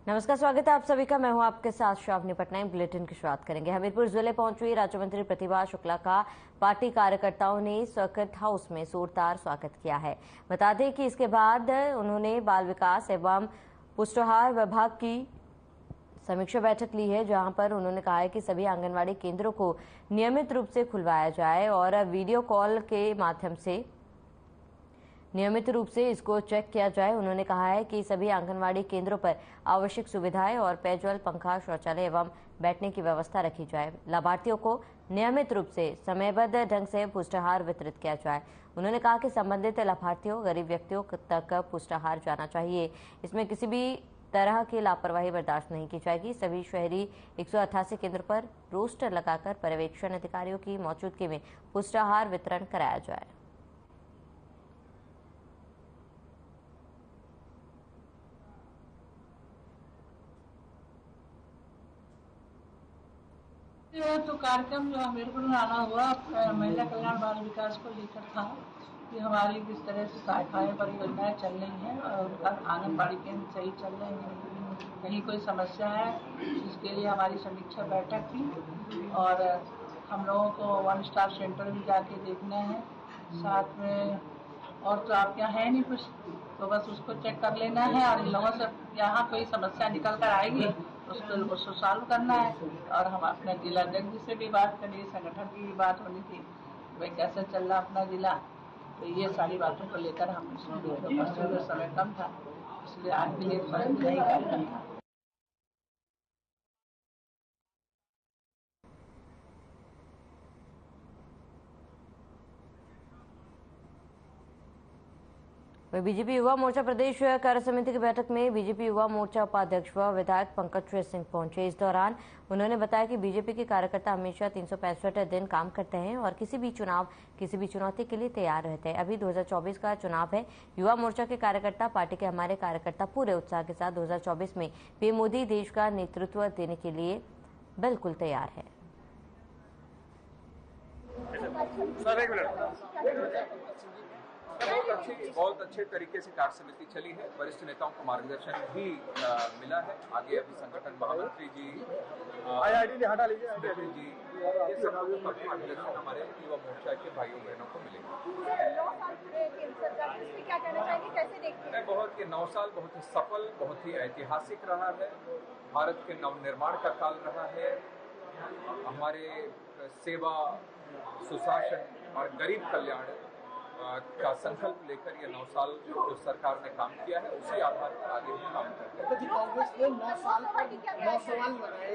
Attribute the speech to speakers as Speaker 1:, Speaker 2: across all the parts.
Speaker 1: नमस्कार, स्वागत है आप सभी का। मैं हूं आपके साथ श्रावणी पटनायक। बुलेटिन की शुरुआत करेंगे। हमीरपुर जिले पहुंची राज्य मंत्री प्रतिभा शुक्ला का पार्टी कार्यकर्ताओं ने सर्किट हाउस में जोरदार स्वागत किया है। बता दें कि इसके बाद उन्होंने बाल विकास एवं पुष्टाहार विभाग की समीक्षा बैठक ली है, जहां पर उन्होंने कहा है कि सभी आंगनबाड़ी केंद्रों को नियमित रूप से खुलवाया जाए और वीडियो कॉल के माध्यम से नियमित रूप से इसको चेक किया जाए। उन्होंने कहा है कि सभी आंगनवाड़ी केंद्रों पर आवश्यक सुविधाएं और पेयजल, पंखा, शौचालय एवं बैठने की व्यवस्था रखी जाए। लाभार्थियों को नियमित रूप से समयबद्ध ढंग से पुष्टाहार वितरित किया जाए। उन्होंने कहा कि संबंधित लाभार्थियों, गरीब व्यक्तियों तक पुष्टाहार जाना चाहिए। इसमें किसी भी तरह की लापरवाही बर्दाश्त नहीं की जाएगी। सभी शहरी 188 केंद्र पर रोस्टर लगाकर पर्यवेक्षण अधिकारियों की मौजूदगी में पुष्टाहार वितरण कराया जाए।
Speaker 2: तो कार्यक्रम जो हमीरपुर में आना हुआ महिला कल्याण बाल विकास को लेकर था कि हमारी किस तरह से शाखाएं परियोजनाएं चल रही हैं और आंगनबाड़ी केंद्र सही चल रहे हैं, कहीं कोई समस्या है, इसके लिए हमारी समीक्षा बैठक थी। और हम लोगों को 1 स्टार सेंटर भी जाके देखना है साथ में। और तो आप यहाँ है नहीं कुछ, तो बस उसको चेक कर लेना है और इन लोगों से यहाँ कोई समस्या निकल कर आएगी उसको सॉल्व करना है। और हम अपने जिला अध्यक्ष जी से भी बात करी, संगठन की भी बात होनी थी, भाई कैसे चल रहा अपना जिला। तो ये सारी बातों को लेकर हम इसमें समय कम था, इसलिए आज के लिए नहीं कार्यक्रम था।
Speaker 1: बीजेपी युवा मोर्चा प्रदेश कार्य समिति की बैठक में बीजेपी युवा मोर्चा उपाध्यक्ष व विधायक पंकज सिंह पहुंचे। इस दौरान उन्होंने बताया कि बीजेपी के कार्यकर्ता हमेशा 365 दिन काम करते हैं और किसी भी चुनौती के लिए तैयार रहते हैं। अभी 2024 का चुनाव है। युवा मोर्चा के कार्यकर्ता, पार्टी के हमारे कार्यकर्ता पूरे उत्साह के साथ 2024 में पीएम मोदी देश का नेतृत्व देने के लिए बिल्कुल तैयार है।
Speaker 3: बहुत अच्छे तरीके से कार्य समिति चली है। वरिष्ठ नेताओं को मार्गदर्शन भी मिला है। आगे अभी संगठन महामंत्री जी, जी, ये सब मार्गदर्शन हमारे युवा मोर्चा के भाइयों बहनों को मिलेगा। मैं बहुत 9 साल बहुत ही सफल, बहुत ही ऐतिहासिक रहा है। भारत के नवनिर्माण का काल रहा है। हमारे सेवा, सुशासन और गरीब कल्याण का संकल्प लेकर ये 9 साल जो सरकार ने काम किया है, उसी आधार पर आगे भी काम करते हैं।
Speaker 4: कांग्रेस ने 9 साल पर 9 सवाल बनाए,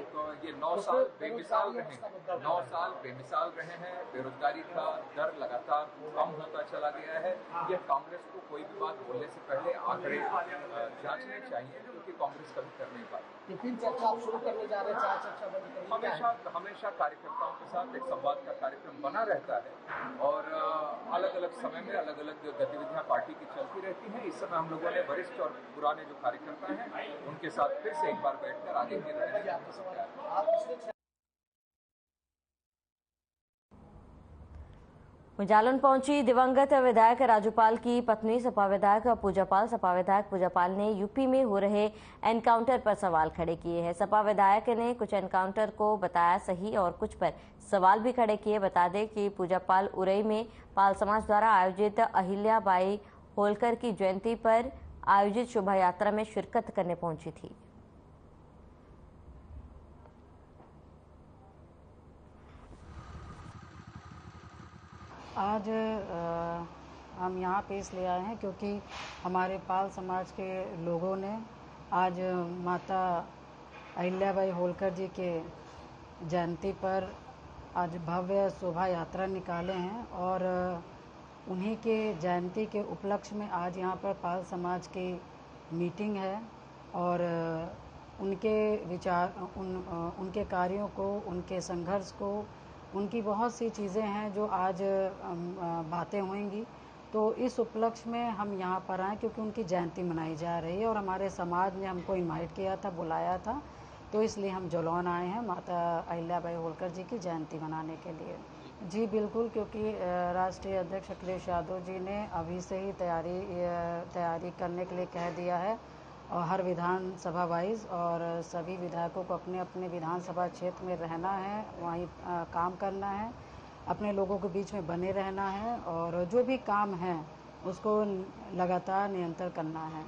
Speaker 3: तो ये 9 साल बेमिसाल रहे हैं। 9 साल बेमिसाल रहे हैं। बेरोजगारी का दर लगातार कम होता चला गया है। यह कांग्रेस को कोई भी बात बोलने से पहले आंकड़े जांचने चाहिए, क्योंकि कांग्रेस कभी कर नहीं पाती।
Speaker 4: फिर चर्चा आप शुरू करने जा रहे हैं,
Speaker 3: हमेशा कार्यकर्ताओं के साथ एक संवाद का कार्यक्रम बना रहता है और अलग अलग समय में अलग अलग गतिविधियां पार्टी की चलती रहती हैं। इस समय हम लोगों ने वरिष्ठ और पुराने जो कार्यकर्ता हैं उनके साथ फिर से एक बार बैठकर आगे की रणनीति
Speaker 1: जालन पहुंची दिवंगत विधायक राजूपाल की पत्नी सपा विधायक पूजापाल। सपा विधायक पूजापाल ने यूपी में हो रहे एनकाउंटर पर सवाल खड़े किए हैं। सपा विधायक ने कुछ एनकाउंटर को बताया सही और कुछ पर सवाल भी खड़े किए। बता दें कि पूजापाल उरई में पाल समाज द्वारा आयोजित अहिल्याबाई होलकर की जयंती पर आयोजित शोभा यात्रा में शिरकत करने पहुंची थी।
Speaker 5: आज हम यहाँ पे इसलिए आए हैं क्योंकि हमारे पाल समाज के लोगों ने आज माता अहिल्याबाई होलकर जी के जयंती पर आज भव्य शोभा यात्रा निकाले हैं और उन्हीं के जयंती के उपलक्ष्य में आज यहाँ पर पाल समाज की मीटिंग है और उनके विचार, उनके कार्यों को, उनके संघर्ष को, उनकी बहुत सी चीज़ें हैं जो आज बातें होंगी। तो इस उपलक्ष्य में हम यहाँ पर आए क्योंकि उनकी जयंती मनाई जा रही है और हमारे समाज ने हमको इनवाइट किया था, बुलाया था, तो इसलिए हम जलौन आए हैं माता अहिल्याबाई होलकर जी की जयंती मनाने के लिए। जी बिल्कुल, क्योंकि राष्ट्रीय अध्यक्ष अखिलेश यादव जी ने अभी से ही तैयारी करने के लिए कह दिया है और हर विधानसभा वाइज, और सभी विधायकों को अपने अपने विधानसभा क्षेत्र में रहना है, वहीं काम करना है, अपने लोगों के बीच में बने रहना है और जो भी काम है उसको लगातार निरंतर करना है।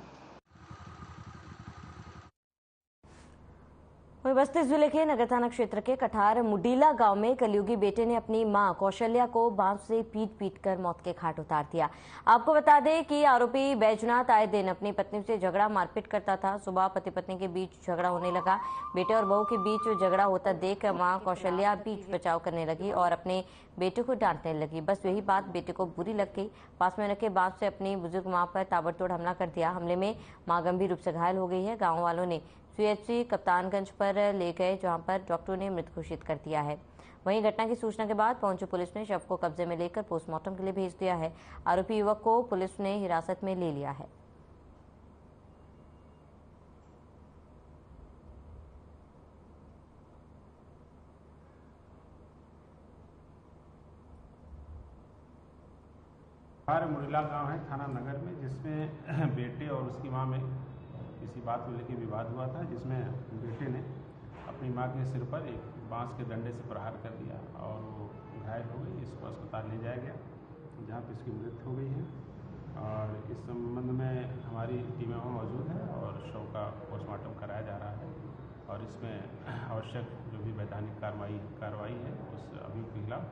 Speaker 1: वहीं बस्ती जिले के नगर थाना क्षेत्र के कठार मुडीला गांव में कलयुगी बेटे ने अपनी मां कौशल्या को बांस से पीट कर मौत के घाट उतार दिया। आपको बता दें कि आरोपी बैजनाथ आए दिन अपनी पत्नी से झगड़ा मारपीट करता था। सुबह पति पत्नी के बीच झगड़ा होने लगा। बेटे और बहू के बीच झगड़ा होता देख मां कौशल्या बीच बचाव करने लगी और अपने बेटे को डांटने लगी। बस यही बात बेटे को बुरी लग गई। पास में रखे बांस से अपनी बुजुर्ग मां पर ताबड़तोड़ हमला कर दिया। हमले में मां गंभीर रूप से घायल हो गई है। गाँव वालों ने सीएचसी कप्तानगंज पर ले गए, जहां पर डॉक्टरों ने मृत घोषित कर दिया है। वहीं घटना की सूचना के बाद पहुंची पुलिस ने शव को कब्जे में लेकर पोस्टमार्टम के लिए भेज दिया है। आरोपी युवक को पुलिस ने हिरासत में ले लिया है।
Speaker 6: मुडीला गांव है थाना नगर में, जिसमें बेटे और उसकी मां में किसी बात को लेकर विवाद हुआ था, जिसमें बेटे ने अपनी मां के सिर पर एक बांस के डंडे से प्रहार कर दिया और वो घायल हो गई। इसको अस्पताल ले जाया गया, जहां पर इसकी मृत्यु हो गई है। और इस संबंध में हमारी टीमें वहाँ मौजूद हैं और शव का पोस्टमार्टम कराया जा रहा है और इसमें आवश्यक जो भी वैधानिक कार्रवाई है उस अभियुक्त के खिलाफ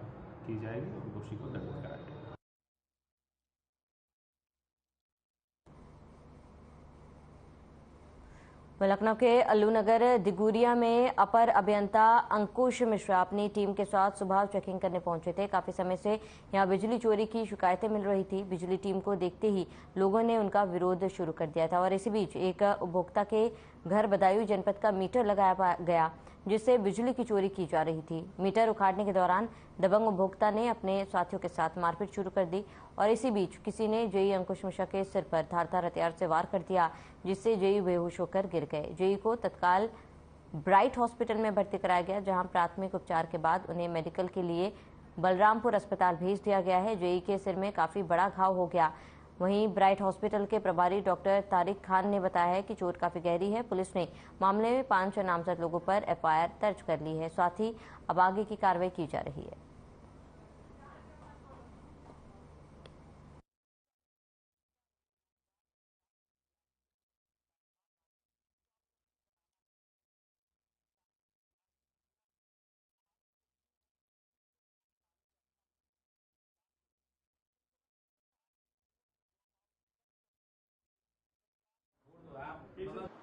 Speaker 6: की जाएगी और दोषी को दंडित कराया जाएगा।
Speaker 1: लखनऊ के अल्लूनगर दिगुरिया में अपर अभियंता अंकुश मिश्रा अपनी टीम के साथ सुबह चेकिंग करने पहुंचे थे। काफी समय से यहां बिजली चोरी की शिकायतें मिल रही थी। बिजली टीम को देखते ही लोगों ने उनका विरोध शुरू कर दिया था और इसी बीच एक उपभोक्ता के घर बदायूं जनपद का मीटर लगाया गया, जिससे बिजली की चोरी की जा रही थी। मीटर उखाड़ने के दौरान दबंग उपभोक्ता ने अपने साथियों के साथ मारपीट शुरू कर दी और इसी बीच किसी ने जेई अंकुश मिश्रा के सिर पर धारदार हथियार से वार कर दिया, जिससे जेई बेहोश होकर गिर गए। जेई को तत्काल ब्राइट हॉस्पिटल में भर्ती कराया गया, जहां प्राथमिक उपचार के बाद उन्हें मेडिकल के लिए बलरामपुर अस्पताल भेज दिया गया है। जेई के सिर में काफी बड़ा घाव हो गया। वहीं ब्राइट हॉस्पिटल के प्रभारी डॉक्टर तारिक खान ने बताया है कि चोट काफी गहरी है। पुलिस ने मामले में 5 नामजद लोगों पर एफआईआर दर्ज कर ली है। साथ ही अब आगे की कार्रवाई की जा रही है।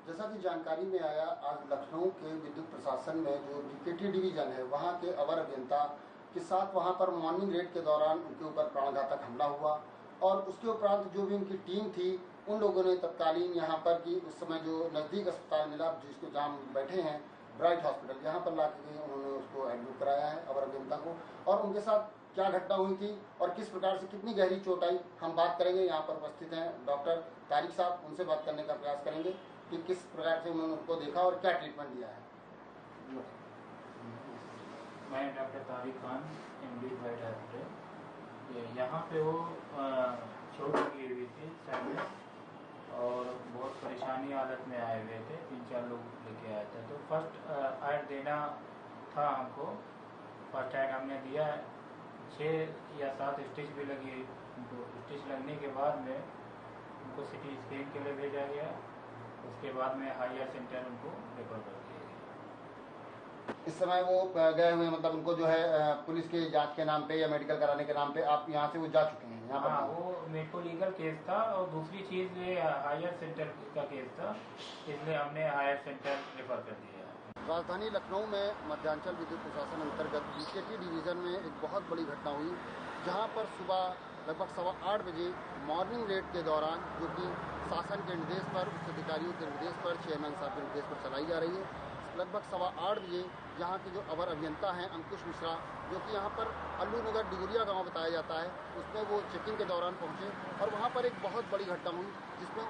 Speaker 7: जैसा कि जानकारी में आया, आज लखनऊ के विद्युत प्रशासन में जो बीकेटी डिवीजन है वहां के अवर अभियंता के साथ वहां पर मॉर्निंग रेड के दौरान उनके ऊपर प्राणघातक हमला हुआ और उसके उपरांत जो भी उनकी टीम थी उन लोगों ने तत्कालीन यहाँ पर कि उस समय जो नज़दीक अस्पताल मिला जिसको जहाँ बैठे हैं ब्राइट हॉस्पिटल, यहाँ पर ला के उन्होंने उसको एडमिट कराया है अवर अभियंता को। और उनके साथ क्या घटना हुई थी और किस प्रकार से कितनी गहरी चोट आई, हम बात करेंगे। यहाँ पर उपस्थित हैं डॉक्टर तारिक साहब, उनसे बात करने का प्रयास करेंगे कि किस प्रकार से उन्होंने उसको देखा और क्या ट्रीटमेंट दिया है।
Speaker 8: मैं doctor Tariq Khan, MD bright hospital. यहाँ पे वो चोट लगी हुई थी सर में और बहुत परेशानी हालत में आए हुए थे। 3-4 लोग लेके आए थे। तो फर्स्ट एड देना था हमको। फर्स्ट एड हमने दिया। 6 या 7 स्टिच भी लगी। उनको स्टिच लगने के बाद में उनको CT स्कैन के लिए भेजा गया। उसके बाद में हायर सेंटर उनको रेफर कर दिया गया।
Speaker 7: इस समय वो गए हुए, मतलब उनको जो है पुलिस के जांच के नाम पे या मेडिकल कराने के नाम पे आप यहाँ से वो जा चुके हैं यहाँ पर?
Speaker 8: हाँ, वो मेडिको लीगल केस था और दूसरी चीज़ ये हायर सेंटर का केस था, इसलिए हमने हायर सेंटर रेफर कर दिया।
Speaker 7: राजधानी लखनऊ में मध्यांचल विद्युत प्रशासन अंतर्गत बीकेटी डिवीजन में एक बहुत बड़ी घटना हुई, जहां पर सुबह लगभग 8:15 बजे मॉर्निंग रेड के दौरान, जो कि शासन के निर्देश पर, उच्च अधिकारियों के निर्देश पर, चेयरमैन साहब के निर्देश पर चलाई जा रही है। लगभग 8:15 बजे यहाँ के जो अवर अभियंता हैं अंकुश मिश्रा, जो कि यहाँ पर अल्लूनगर डिगुरिया गाँव बताया जाता है, उसमें वो चेकिंग के दौरान पहुँचे और वहाँ पर एक बहुत बड़ी घटना हुई, जिसमें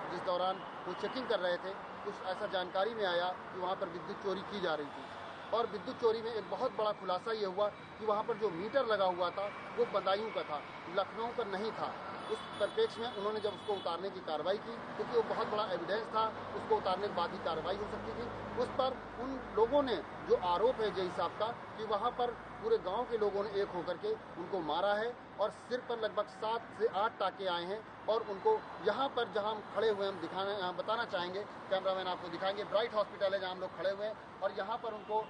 Speaker 7: जिस दौरान वो चेकिंग कर रहे थे कुछ ऐसा जानकारी में आया कि वहाँ पर विद्युत चोरी की जा रही थी और विद्युत चोरी में एक बहुत बड़ा खुलासा ये हुआ कि वहाँ पर जो मीटर लगा हुआ था वो बदायूं का था, लखनऊ का नहीं था। उस परिप्रेक्ष्य में उन्होंने जब उसको उतारने की कार्रवाई की, क्योंकि वो बहुत बड़ा एविडेंस था, उसको उतारने के बाद ही कार्रवाई हो सकती थी। उस पर उन लोगों ने जो आरोप है जय साहब का कि वहाँ पर पूरे गांव के लोगों ने एक होकर के उनको मारा है और सिर पर लगभग 7 से 8 टाके आए हैं और उनको यहाँ पर जहाँ हम खड़े हुए हम बताना चाहेंगे, कैमरामैन आपको दिखाएंगे, ब्राइट हॉस्पिटल है जहाँ हम लोग खड़े हुए हैं और यहाँ पर उनको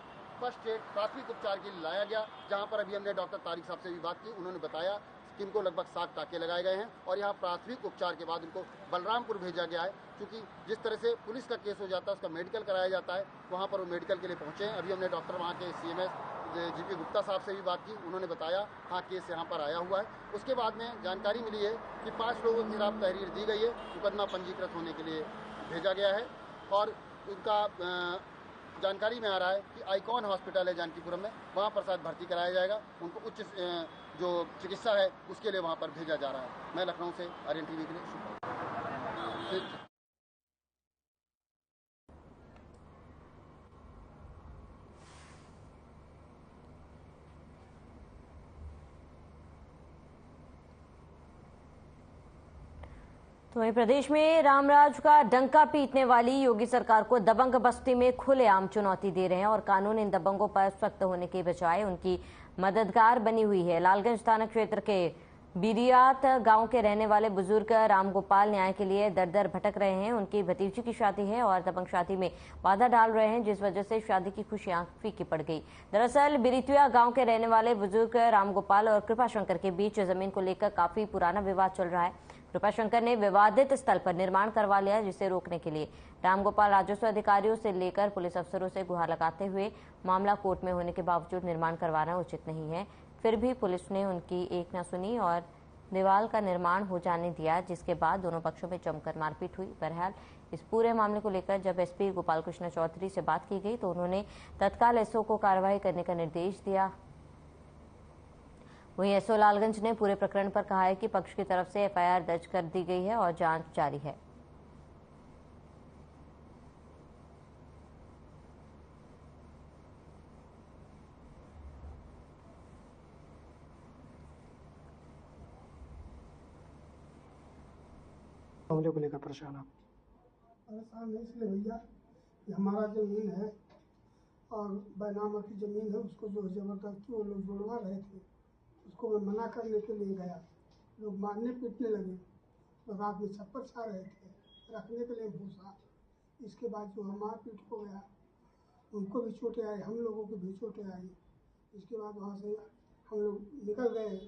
Speaker 7: फर्स्ट एड प्राथमिक उपचार के लिए लाया गया, जहाँ पर अभी हमने डॉक्टर तारिक साहब से भी बात की। उन्होंने बताया कि इनको लगभग 7 टाके लगाए गए हैं और यहाँ प्राथमिक उपचार के बाद उनको बलरामपुर भेजा गया है, क्योंकि जिस तरह से पुलिस का केस हो जाता है उसका मेडिकल कराया जाता है, वहाँ पर वो मेडिकल के लिए पहुँचे हैं। अभी हमने डॉक्टर वहाँ के CMS GP गुप्ता साहब से भी बात की, उन्होंने बताया हाँ केस यहाँ पर आया हुआ है। उसके बाद में जानकारी मिली है कि 5 लोगों के खिलाफ तहरीर दी गई है, मुकदमा पंजीकृत होने के लिए भेजा गया है और उनका जानकारी में आ रहा है कि आइकॉन हॉस्पिटल है जानकीपुरम में, वहाँ पर शायद भर्ती कराया जाएगा। उनको उच्च जो चिकित्सा है उसके लिए वहाँ पर भेजा जा रहा है। मैं लखनऊ से आर्यन TV के लिए शुभ।
Speaker 1: तो वहीं प्रदेश में रामराज का डंका पीटने वाली योगी सरकार को दबंग बस्ती में खुलेआम चुनौती दे रहे हैं और कानून इन दबंगों पर सख्त होने के बजाय उनकी मददगार बनी हुई है। लालगंज थाना क्षेत्र के बिरियात गांव के रहने वाले बुजुर्ग रामगोपाल न्याय के लिए दर दर भटक रहे हैं। उनकी भतीजी की शादी है और दबंग शादी में बाधा डाल रहे हैं, जिस वजह से शादी की खुशियां फीकी पड़ गई। दरअसल बिरितिया गांव के रहने वाले बुजुर्ग रामगोपाल और कृपाशंकर के बीच जमीन को लेकर काफी पुराना विवाद चल रहा है। कृपाशंकर ने विवादित स्थल पर निर्माण करवा लिया, जिसे रोकने के लिए रामगोपाल राजस्व अधिकारियों से लेकर पुलिस अफसरों से गुहार लगाते हुए मामला कोर्ट में होने के बावजूद निर्माण करवाना उचित नहीं है। फिर भी पुलिस ने उनकी एक न सुनी और दीवार का निर्माण हो जाने दिया, जिसके बाद दोनों पक्षों में जमकर मारपीट हुई। बहरहाल इस पूरे मामले को लेकर जब SP गोपाल कृष्ण चौधरी से बात की गई तो उन्होंने तत्काल SO को कार्रवाई करने का निर्देश दिया। वहीं SO लालगंज ने पूरे प्रकरण पर कहा है कि पक्ष की तरफ से FIR दर्ज कर दी गई है और जांच जारी है।
Speaker 9: मामले को लेकर परेशान आप?
Speaker 10: परेशान है इसलिए भैया कि हमारा जमीन है और बैनामा की जमीन है, उसको जो जबरदस्ती वो लोग जोड़वा रहे थे, उसको मैं मना करने के लिए गया, लोग मारने पीटने लगे, तो रात में छप्पर छा रहे थे रखने के लिए भूसा। इसके बाद जो मार पीट हो गया, उनको भी चोटें आई, हम लोगों को भी चोटें आई। इसके बाद वहाँ से हम लोग निकल गए,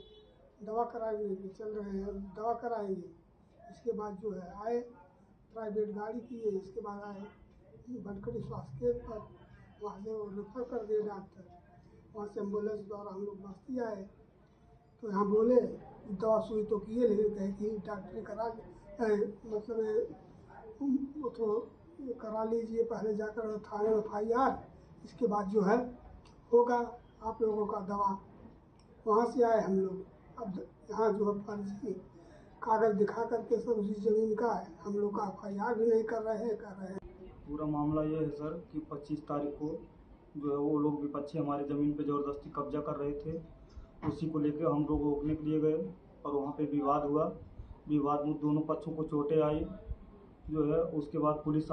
Speaker 10: दवा कराने चल रहे हैं, दवा कराएंगे। इसके बाद जो है आए प्राइवेट गाड़ी किए, इसके बाद आए बनकड़ी स्वास्थ्य केंद्र पर, वहाँ से वो रेफर कर दिए डॉक्टर, वहाँ से एम्बुलेंस द्वारा हम लोग बस्ती आए। तो यहाँ बोले दवा सुई तो किए, लेकिन कहे कि डॉक्टरी करा मतलब वो तो करा लीजिए पहले जाकर थाने में FIR, इसके बाद जो है होगा आप लोगों का दवा। वहाँ से आए हम लोग, अब यहाँ जो है फर्जी कागज दिखा करके सब उसी जमीन का है, हम लोग का FIR भी नहीं कर रहे हैं।
Speaker 11: पूरा मामला ये है सर कि 25 तारीख को जो है वो लोग विपक्षी हमारे ज़मीन पे ज़बरदस्ती कब्जा कर रहे थे, उसी को लेकर हम लोग रोकने के लिए गए और वहाँ पे विवाद हुआ। विवाद में दोनों पक्षों को चोटें आई जो है। उसके बाद पुलिस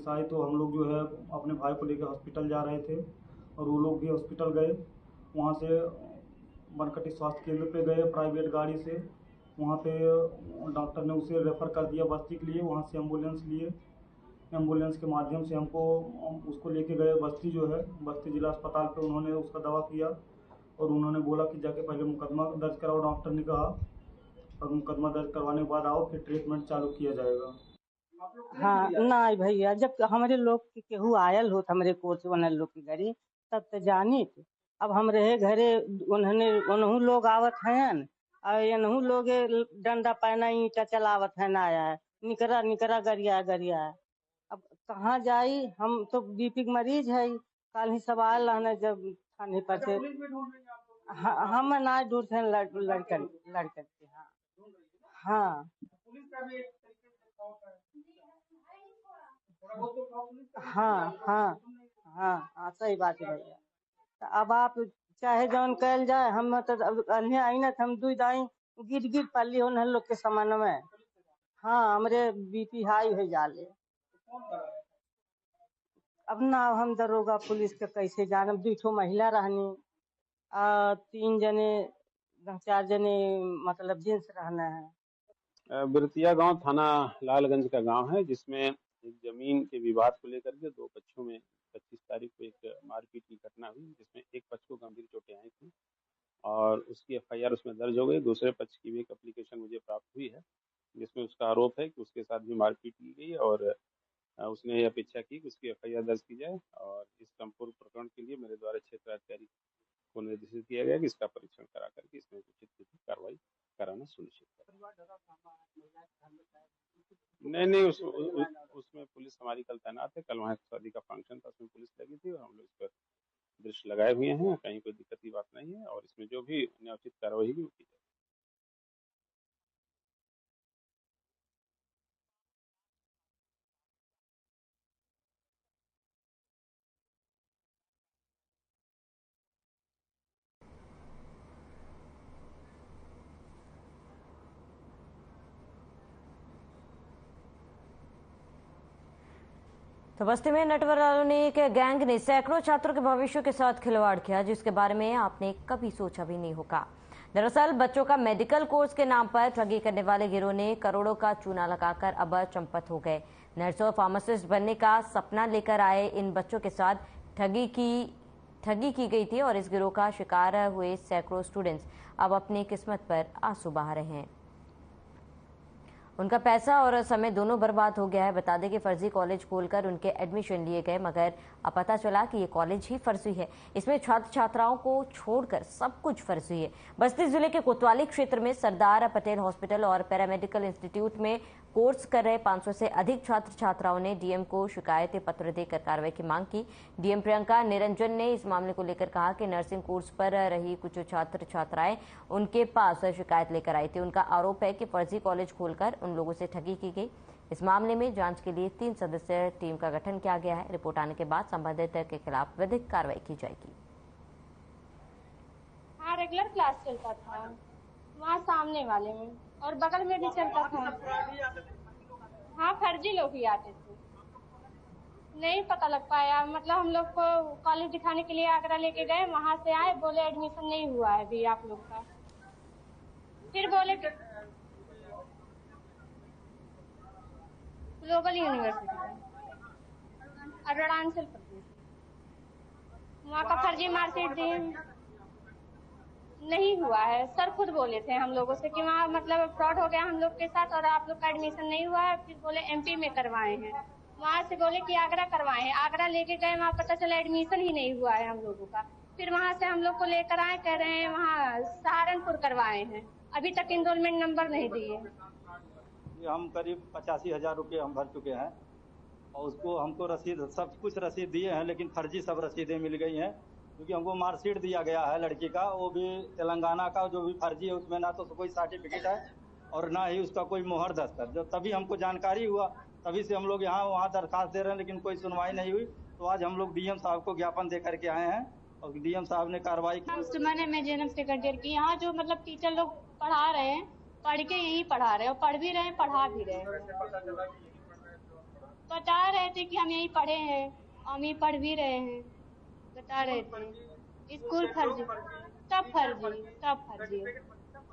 Speaker 11: आई तो हम लोग जो है अपने भाई को लेकर हॉस्पिटल जा रहे थे और वो लोग भी हॉस्पिटल गए। वहाँ से बनकटी स्वास्थ्य केंद्र पे गए प्राइवेट गाड़ी से, वहाँ पे डॉक्टर ने उसे रेफ़र कर दिया बस्ती के लिए। वहाँ से एम्बुलेंस लिए, एम्बुलेंस के माध्यम से उसको लेके गए बस्ती जो है, बस्ती जिला अस्पताल पे उन्होंने उसका दवा किया और उन्होंने बोला कि जाके पहले मुकदमा दर्ज कराओ, डॉक्टर ने कहा, और मुकदमा दर्ज करवाने के बाद आओ फिर ट्रीटमेंट चालू किया जाएगा।
Speaker 12: हाँ नहीं भैया, जब हमारे लोग केहू आयल हो हमारे कोर्ट वाले लोग की गाड़ी तब तो जानी थी। अब हम रहे घरे, उन्होंने लोग आवत हैं और इन्हू लोग डंडा पहना ईंटा चलावत है ना आया है, निकरा गरिया है। अब कहाँ जाई, हम तो BP के मरीज है। कल ही सवाल रहने जब थाने पर से हम ना दूर थे लड़कन के। हाँ हाँ हाँ हाँ हाँ सही बात है भैया। तो अब आप चाहे जौन कल जाए, हम तो अन्य आई ना हम दुई दाई गिर पाली हो न लोग के समान में। हाँ हमरे बीपी हाई हो जाले। अब ना हम दरोगा पुलिस के कैसे जानब, 2 महिला रहनी, 3 जने 4 जने मतलब जेंट्स रहना है।
Speaker 6: बिरतिया गांव थाना लालगंज का गांव है, जिसमें एक जमीन के विवाद को लेकर के 2 पक्षों में 25 तारीख को एक मारपीट की घटना हुई, जिसमें एक पक्ष को गंभीर चोटें आई थी और उसकी एफआईआर उसमें दर्ज हो गई। दूसरे पक्ष की भी एक एप्लीकेशन मुझे प्राप्त हुई है, जिसमें उसका आरोप है कि उसके साथ भी मारपीट की गई और उसने अपेक्षा की कि उसकी एफआईआर दर्ज की जाए और इस संपूर्ण प्रकरण के लिए मेरे द्वारा क्षेत्राधिकारी को निर्देशित किया गया कि इसका परीक्षण करा करके इसमें उचित कार्रवाई कराना सुनिश्चित करें। नहीं उसमें पुलिस हमारी कल तैनात है। कल वहाँ शादी का फंक्शन था, उसमें पुलिस लगी थी और हम लोग इस पर दृष्टि लगाए हुए हैं। कहीं कोई दिक्कत की बात नहीं है और इसमें जो भी न्यायोचित कार्रवाई भी की जाए।
Speaker 1: तो बस्ती में नटवरलाल के गैंग ने सैकड़ों छात्रों के भविष्य के साथ खिलवाड़ किया, जिसके बारे में आपने कभी सोचा भी नहीं होगा। दरअसल बच्चों का मेडिकल कोर्स के नाम पर ठगी करने वाले गिरोह ने करोड़ों का चूना लगाकर अब चंपत हो गए। नर्स और फार्मासिस्ट बनने का सपना लेकर आए इन बच्चों के साथ ठगी की गई थी और इस गिरोह का शिकार हुए सैकड़ों स्टूडेंट्स अब अपनी किस्मत पर आंसू बहा रहे हैं। उनका पैसा और समय दोनों बर्बाद हो गया है। बता दें कि फर्जी कॉलेज खोलकर उनके एडमिशन लिए गए, मगर अब पता चला कि ये कॉलेज ही फर्जी है। इसमें छात्र छात्राओं को छोड़कर सब कुछ फर्जी है। बस्ती जिले के कोतवाली क्षेत्र में सरदार पटेल हॉस्पिटल और पैरामेडिकल इंस्टीट्यूट में कोर्स कर रहे 500 से अधिक छात्र छात्राओं ने डीएम को शिकायती पत्र देकर कार्रवाई की मांग की। डीएम प्रियंका निरंजन ने इस मामले को लेकर कहा कि नर्सिंग कोर्स पर रही कुछ छात्र छात्राएं उनके पास शिकायत लेकर आई थी। उनका आरोप है कि फर्जी कॉलेज खोलकर उन लोगों से ठगी की गई। इस मामले में जांच के लिए 3 सदस्यीय टीम का गठन किया गया है। रिपोर्ट आने के बाद संबंधित के खिलाफ विधिक कार्रवाई की जाएगी।
Speaker 13: हाँ, रेगुलर क्लास चलता था वहाँ सामने वाले में और बगल में भी चलता था। हाँ, फर्जी लोग ही आते थे। नहीं पता लग पाया, मतलब हम लोग को कॉलेज दिखाने के लिए आगरा लेके गए, वहाँ से आए, बोले एडमिशन नहीं हुआ है अभी आप लोग का। फिर बोले ग्लोबल यूनिवर्सिटी अरुणाचल प्रदेश, वहाँ का फर्जी मार्कशीट दी नहीं हुआ है। सर खुद बोले थे हम लोगों से कि वहाँ मतलब फ्रॉड हो गया हम लोग के साथ और आप लोग का एडमिशन नहीं हुआ है। फिर बोले एमपी में करवाए हैं, वहाँ से बोले कि आगरा करवाए हैं। आगरा लेके गए, वहाँ पता चला एडमिशन ही नहीं हुआ है हम लोगों का। फिर वहाँ से हम लोग को लेकर आए, कह रहे हैं वहाँ सहारनपुर करवाए हैं, अभी तक इनरोलमेंट नंबर नहीं दिए।
Speaker 11: हम करीब 85,000 रुपये हम भर चुके हैं और उसको हमको रसीद सब कुछ रसीद दिए हैं, लेकिन फर्जी सब रसीदें मिल गई हैं। क्योंकि हमको मार्कशीट दिया गया है लड़की का, वो भी तेलंगाना का, जो भी फर्जी है उसमें ना तो कोई सर्टिफिकेट है और ना ही उसका कोई मोहर दस्तर। जब तभी हमको जानकारी हुआ, तभी से हम लोग यहाँ वहाँ दरखास्त दे रहे हैं, लेकिन कोई सुनवाई नहीं हुई। तो आज हम लोग डीएम साहब को ज्ञापन दे करके आए हैं और डीएम साहब ने कार्रवाई की।
Speaker 13: मैं जन्म सेकेंड ईयर की, यहाँ जो मतलब टीचर लोग पढ़ा रहे हैं, पढ़ के यही पढ़ा रहे हैं और पढ़ भी रहे हैं, पढ़ा भी रहे हैं। बता रहे थे कि हम यही पढ़े हैं, हम यही पढ़ भी रहे हैं, बता रहे थे। स्कूल फर्जी, सब फर्जी, सब फर्जी है,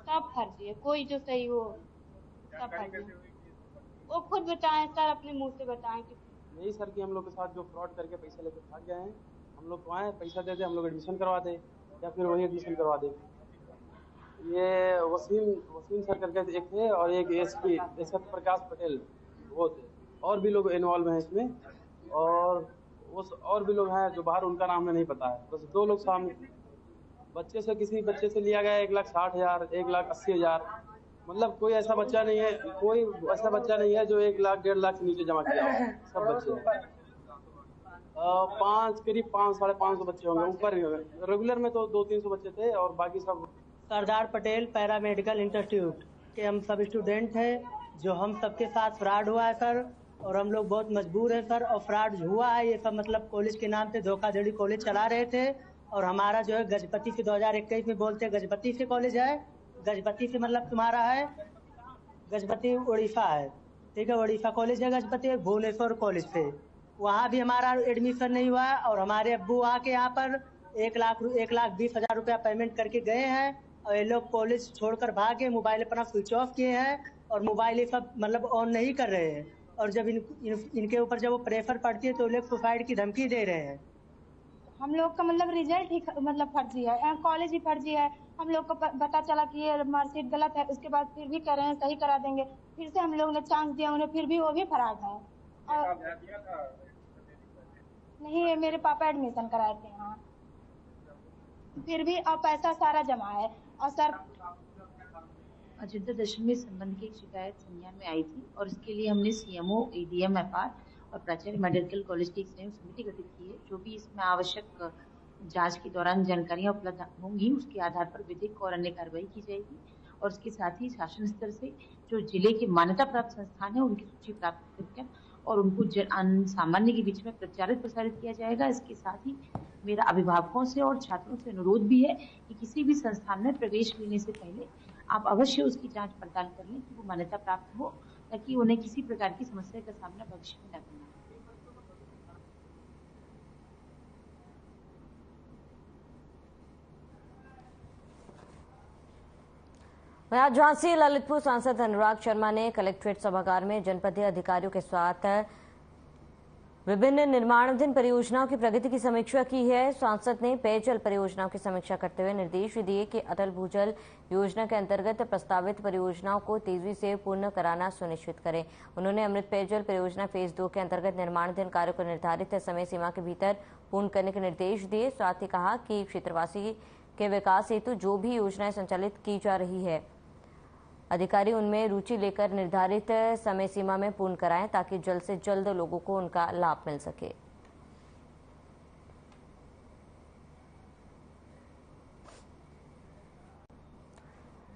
Speaker 13: सब फर्जी है, कोई जो सही हो सब फर्जी। वो खुद बताएं सर, अपने मुंह से बताएं कि
Speaker 6: यही सर कि हम लोग के साथ जो फ्रॉड करके पैसे लेके भाग गए हैं, हम लोग को आए पैसा दे दे, हम लोग एडमिशन करवा दे या फिर वही एडमिशन करवा दे। ये वसीम सर करके एक थे और एक एसपी प्रकाश पटेल वो थे, और भी लोग इन्वॉल्व हैं इसमें और भी लोग हैं जो बाहर, उनका नाम में नहीं पता है। बस 2 लोग सामने किसी बच्चे से लिया गया 1,60,000 1,80,000, मतलब कोई ऐसा बच्चा नहीं है जो 1 लाख 1.5 लाख से नीचे जमा किया हो। सब बच्चे हैं करीब 500-550 बच्चे होंगे, ऊपर रेगुलर में तो 200-300 बच्चे थे और बाकी सब।
Speaker 12: सरदार पटेल पैरामेडिकल इंस्टीट्यूट के हम सब स्टूडेंट हैं, जो हम सबके साथ फ्रॉड हुआ है सर। और हम लोग बहुत मजबूर हैं सर। और फ्रॉड हुआ है ये सब, मतलब कॉलेज के नाम पे धोखाधड़ी कॉलेज चला रहे थे। और हमारा जो है गजपति से 2021 में बोलते हैं गजपति से कॉलेज है, गजपति से मतलब तुम्हारा है गजपति उड़ीसा है, ठीक है, उड़ीसा कॉलेज है गजपति, भुवनेश्वर कॉलेज से, वहाँ भी हमारा एडमिशन नहीं हुआ। और हमारे अब्बू आके यहाँ पर 1,20,000 रुपया पेमेंट करके गए हैं और ये लोग कॉलेज छोड़कर भागे, मोबाइल अपना स्विच ऑफ किए हैं और मोबाइल ये सब मतलब ऑन नहीं कर रहे हैं। और जब इनके ऊपर जब वो प्रेशर पड़ती है तो लोग सुसाइड की धमकी दे रहे हैं।
Speaker 13: हम लोग का मतलब रिजल्ट ही मतलब फर्जी है, कॉलेज ही फर्जी है। हम लोग को पता चला कि ये मार्कशीट गलत है, उसके बाद फिर भी कह रहे हैं सही करा देंगे। फिर से हम लोग ने चांस दिया उन्हें, फिर भी वो भी फरार है। नहीं, ये मेरे पापा एडमिशन कराए थे यहाँ, फिर भी अब पैसा सारा जमा है। और सर
Speaker 14: अयोध्या दशमी संबंध की एक शिकायत संज्ञान में आई थी और इसके लिए हमने सीएमओ, एडीएम, एफआर और प्राचार्य मेडिकल कॉलेज की एक संयुक्त समिति गठित की है। जो भी इसमें आवश्यक जांच के दौरान जानकारियां उपलब्ध होंगी उसके आधार पर विधिक और अन्य कार्रवाई की जाएगी। और इसके साथ ही शासन स्तर से जो जिले के मान्यता प्राप्त संस्थान है उनकी सूची प्राप्त करके और उनको सामान्य के बीच में प्रचारित प्रसारित किया जाएगा। इसके साथ ही मेरा अभिभावकों से और छात्रों से अनुरोध भी है कि किसी भी संस्थान में प्रवेश लेने से पहले आप अवश्य उसकी जांच पड़ताल कर लें कि वो मान्यता प्राप्त हो, ताकि उन्हें किसी प्रकार की समस्या का सामना भविष्य में न करना पड़े।
Speaker 1: आज झांसी ललितपुर सांसद अनुराग शर्मा ने कलेक्ट्रेट सभागार में जनपदीय अधिकारियों के साथ विभिन्न निर्माणाधीन परियोजनाओं की प्रगति की समीक्षा की है। सांसद ने पेयजल परियोजनाओं की समीक्षा करते हुए निर्देश दिए कि अटल भूजल योजना के अंतर्गत प्रस्तावित परियोजनाओं को तेजी से पूर्ण कराना सुनिश्चित करें। उन्होंने अमृत पेयजल परियोजना फेज 2 के अंतर्गत निर्माणाधीन कार्यों को निर्धारित समय सीमा के भीतर पूर्ण करने के निर्देश दिए। साथ ही कहा कि क्षेत्रवासी के विकास हेतु जो भी योजनाएं संचालित की जा रही है अधिकारी उनमें रुचि लेकर निर्धारित समय सीमा में पूर्ण कराएं, ताकि जल्द से जल्द लोगों को उनका लाभ मिल सके।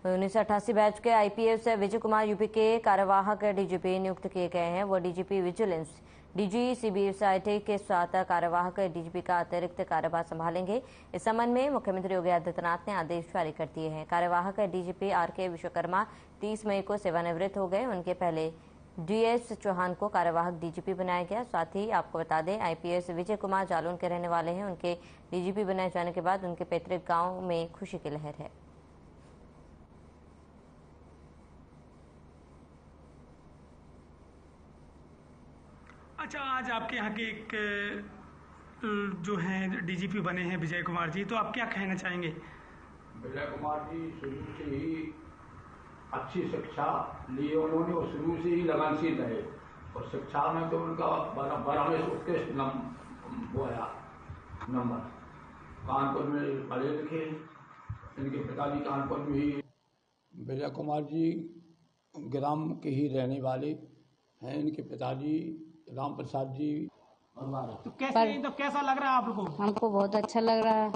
Speaker 1: 1988 बैच के आईपीएस विजय कुमार यूपी के कार्यवाहक डीजीपी नियुक्त किए गए हैं। वो डीजीपी विजिलेंस, डीजी सीबीएसआई के साथ कार्यवाहक डीजीपी का अतिरिक्त कार्यभार संभालेंगे। इस संबंध में मुख्यमंत्री योगी आदित्यनाथ ने आदेश जारी कर दिए हैं। कार्यवाहक डीजीपी आरके विश्वकर्मा 30 मई को सेवानिवृत्त हो गए। उनके पहले डीएस चौहान को कार्यवाहक डीजीपी बनाया गया। साथ ही आपको बता दें, आईपीएस विजय कुमार जालौन के रहने वाले हैं। उनके डीजीपी बनाए जाने के बाद उनके पैतृक गाँव में खुशी की लहर है।
Speaker 15: अच्छा, आज आपके यहाँ के एक जो हैं डीजीपी बने हैं विजय कुमार जी, तो आप क्या कहना चाहेंगे?
Speaker 16: विजय कुमार जी शुरू से ही अच्छी शिक्षा ली उन्होंने और शुरू से ही लगनशील रहे और शिक्षा में तो उनका बड़ा में उत्कृष्ट नंबर। कानपुर में पढ़े लिखे, इनके पिताजी कानपुर में ही। विजय कुमार जी ग्राम के ही रहने वाले हैं। इनके पिताजी राम प्रसाद जी।
Speaker 15: तो कैसा लग रहा है आप लोगों को?
Speaker 17: हमको बहुत अच्छा लग रहा है।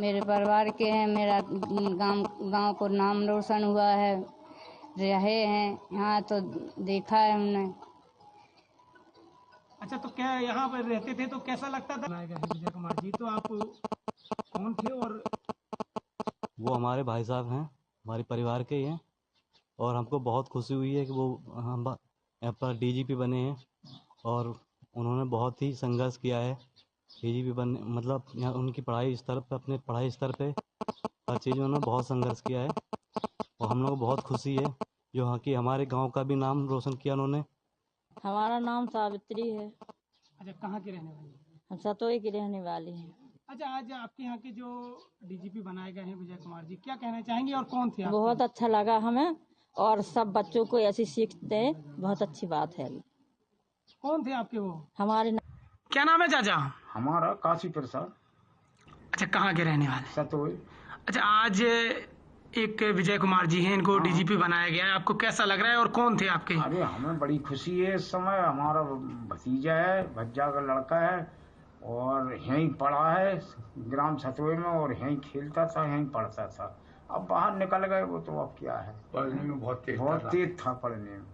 Speaker 17: मेरे परिवार के हैं, मेरा गांव को नाम रोशन हुआ है, रहे हैं यहाँ तो देखा है हमने।
Speaker 15: अच्छा, तो क्या यहाँ पर रहते थे तो कैसा लगता था? विजय कुमार जी, तो आप कौन थे? और
Speaker 18: वो हमारे भाई साहब हैं, हमारे परिवार के ही हैं और हमको बहुत खुशी हुई है कि वो हम यहाँ पर डीजीपी बने हैं और उन्होंने बहुत ही संघर्ष किया है। डीजीपी बनने मतलब यहाँ उनकी पढ़ाई स्तर पे, अपने पढ़ाई स्तर पे हर चीज़ में उन्होंने बहुत संघर्ष किया है और हम लोग को बहुत खुशी है जो हाँ कि हमारे गांव का भी नाम रोशन किया उन्होंने।
Speaker 17: हमारा नाम सावित्री है।
Speaker 15: अच्छा, कहाँ के रहने वाले?
Speaker 17: हम सतोई की रहने वाली हैं।
Speaker 15: अच्छा, आज आपके यहाँ के जो डीजीपी बनाए गए हैं विजय कुमार जी, क्या कहना चाहेंगे और कौन थे?
Speaker 17: बहुत अच्छा लगा हमें और सब बच्चों को ऐसी सीख दें, बहुत अच्छी बात है।
Speaker 15: कौन थे आपके वो?
Speaker 17: हमारे
Speaker 15: क्या नाम है चाचा?
Speaker 16: हमारा काशी प्रसाद।
Speaker 15: अच्छा, कहाँ के रहने वाले?
Speaker 16: सतोई।
Speaker 15: अच्छा, आज एक विजय कुमार जी हैं, इनको डीजीपी बनाया गया है, आपको कैसा लग रहा है और कौन थे आपके?
Speaker 16: अरे हमें बड़ी खुशी है इस समय। हमारा भतीजा है, भज्जा का लड़का है और यहीं पढ़ा है ग्राम सतोई में और यहीं खेलता था, यहीं पढ़ता था। अब बाहर निकल गए वो तो अब क्या है, पढ़ने में बहुत तेज था पढ़ने में।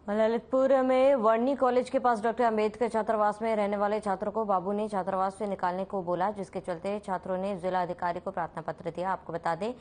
Speaker 1: ललितपुर में वर्णी कॉलेज के पास डॉक्टर अंबेडकर छात्रावास में रहने वाले छात्रों को बाबू ने छात्रावास से निकालने को बोला, जिसके चलते छात्रों ने जिला अधिकारी को प्रार्थना पत्र दिया। आपको बता दें,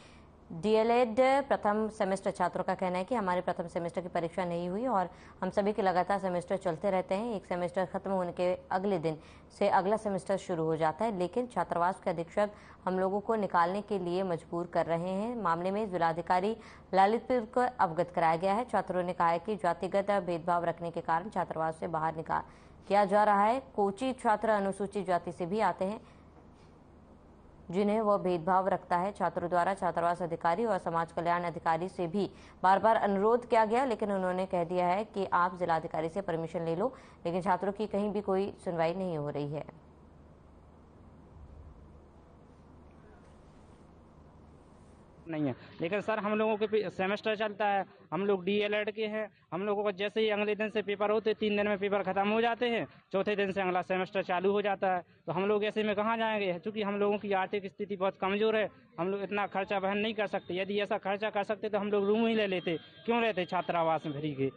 Speaker 1: डीएलएड प्रथम सेमेस्टर छात्रों का कहना है कि हमारे प्रथम सेमेस्टर की परीक्षा नहीं हुई और हम सभी के लगातार सेमेस्टर चलते रहते हैं। एक सेमेस्टर खत्म होने के अगले दिन से अगला सेमेस्टर शुरू हो जाता है, लेकिन छात्रावास के अधीक्षक हम लोगों को निकालने के लिए मजबूर कर रहे हैं। मामले में जिलाधिकारी ललितपुर को अवगत कराया गया है। छात्रों ने कहा है कि जातिगत भेदभाव रखने के कारण छात्रावास से बाहर निकाल किया जा रहा है। कोची छात्र अनुसूचित जाति से भी आते हैं, जिन्हें वह भेदभाव रखता है। छात्रों द्वारा छात्रावास अधिकारी और समाज कल्याण अधिकारी से भी बार बार अनुरोध किया गया, लेकिन उन्होंने कह दिया है कि आप जिलाधिकारी से परमिशन ले लो, लेकिन छात्रों की कहीं भी कोई सुनवाई नहीं हो रही है।
Speaker 19: नहीं है, लेकिन सर हम लोगों के सेमेस्टर चलता है, हम लोग डीएलएड के हैं। हम लोगों को जैसे ही अगले दिन से पेपर होते 3 दिन में पेपर खत्म हो जाते हैं, चौथे दिन से अगला सेमेस्टर चालू हो जाता है। तो हम लोग ऐसे में कहाँ जाएंगे, क्योंकि हम लोगों की आर्थिक स्थिति बहुत कमजोर है। हम लोग इतना खर्चा वहन नहीं कर सकते। यदि ऐसा खर्चा कर सकते तो हम लोग रूम ही ले लेते, क्यों लेते छात्रावास में फ्री के।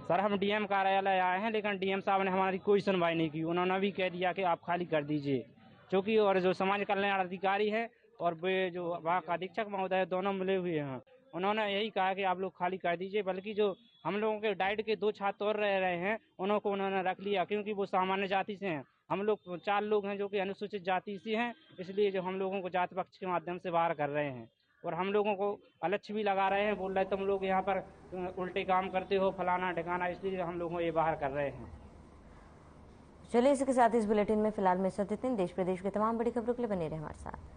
Speaker 19: सर हम डीएम कार्यालय आए हैं, लेकिन डीएम साहब ने हमारी कोई सुनवाई नहीं की। उन्होंने भी कह दिया कि आप खाली कर दीजिए, क्योंकि और जो समाज कल्याण अधिकारी है और वे जो वहाँ का अधीक्षक महोदय है, दोनों मिले हुए हैं। उन्होंने यही कहा कि आप लोग खाली कर दीजिए। बल्कि जो हम लोगों के डाइट के 2 छात्र और रह रहे हैं, उनको उन्होंने रख लिया, क्योंकि वो सामान्य जाति से हैं। हम लोग 4 लोग हैं जो कि अनुसूचित जाति से हैं, इसलिए जो हम लोगों को जाति पक्ष के माध्यम से बाहर कर रहे हैं। और हम लोगों को अलक्ष्य भी लगा रहे हैं, बोल रहे तुम लोग यहाँ पर उल्टे काम करते हो, फलाना ठिकाना, इसलिए हम लोगों को ये बाहर कर रहे हैं।
Speaker 1: चलिए, इसी के साथ इस बुलेटिन में फिलहाल में इतना। देश प्रदेश के तमाम बड़ी खबरों के लिए बने रहे हमारे साथ।